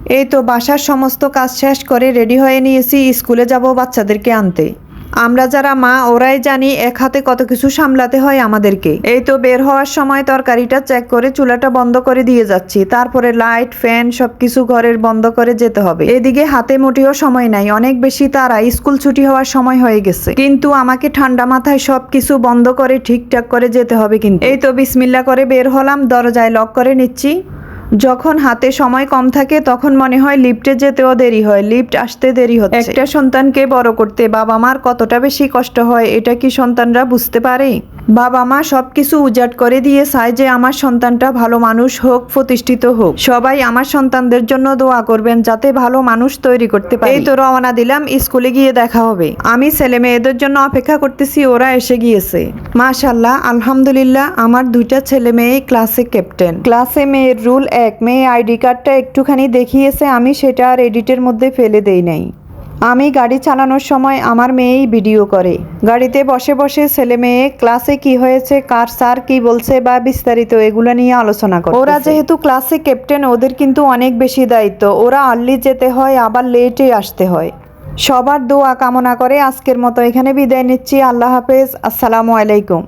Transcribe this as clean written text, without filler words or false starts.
এই তো বাসার সমস্ত কাজ শেষ করে রেডি হয়ে নিয়েছি, স্কুলে যাব বাচ্চাদেরকে আনতে। আমরা যারা মা ওরাই জানি এক হাতে কত কিছু সামলাতে হয় আমাদেরকে। এই তো বের হওয়ার সময় তরকারিটা চেক করে চুলাটা বন্ধ করে দিয়ে যাচ্ছি, তারপরে লাইট ফ্যান সবকিছু ঘরের বন্ধ করে যেতে হবে। এদিকে হাতে মোটেও সময় নাই, অনেক বেশি তারা, স্কুল ছুটি হওয়ার সময় হয়ে গেছে, কিন্তু আমাকে ঠান্ডা মাথায় সবকিছু বন্ধ করে ঠিকঠাক করে যেতে হবে। কিন্তু এই তো বিসমিল্লাহ করে বের হলাম, দরজায় লক করে নিচ্ছি। যখন হাতে সময় কম থাকে তখন মনে হয় লিফটে যেতেও দেরি হয়, লিফট আসতে দেরি হচ্ছে। একটা সন্তানকে বড় করতে বাবা মার কতটা বেশি কষ্ট হয় এটা কি সন্তানরা বুঝতে পারে? বাবা মা সবকিছু উজাড় করে দিয়ে চায় যে আমার সন্তানটা ভালো মানুষ হোক, প্রতিষ্ঠিত হোক। সবাই আমার সন্তানদের জন্য দোয়া করবেন যাতে ভালো মানুষ তৈরি করতে পারে। এই তো রওনা দিলাম, স্কুলে গিয়ে দেখা হবে। আমি ছেলে মেয়েদের জন্য অপেক্ষা করতেছি, ওরা এসে গিয়েছে। মাশাআল্লাহ, আলহামদুলিল্লাহ, আমার দুইটা ছেলে মেয়ে ক্লাসে ক্যাপ্টেন। ক্লাসে মেয়ের রুল এক, মেয়ে আইডি কার্ডটা একটুখানি দেখিয়েছে, আমি সেটা আর এডিটের মধ্যে ফেলে দেই নাই। আমি গাড়ি চালানোর সময় আমার মেয়েই ভিডিও করে। গাড়িতে বসে বসে ছেলে মেয়ে ক্লাসে কি হয়েছে, কার স্যার কি বলছে বা বিস্তারিত এগুলো নিয়ে আলোচনা করে। ওরা যেহেতু ক্লাসে ক্যাপ্টেন, ওদের কিন্তু অনেক বেশি দায়িত্ব। ওরা আর্লি যেতে হয়, আবার লেটে আসতে হয়। সবার দোয়া কামনা করে আজকের মতো এখানে বিদায় নিচ্ছি। আল্লাহ হাফেজ, আসসালামু আলাইকুম।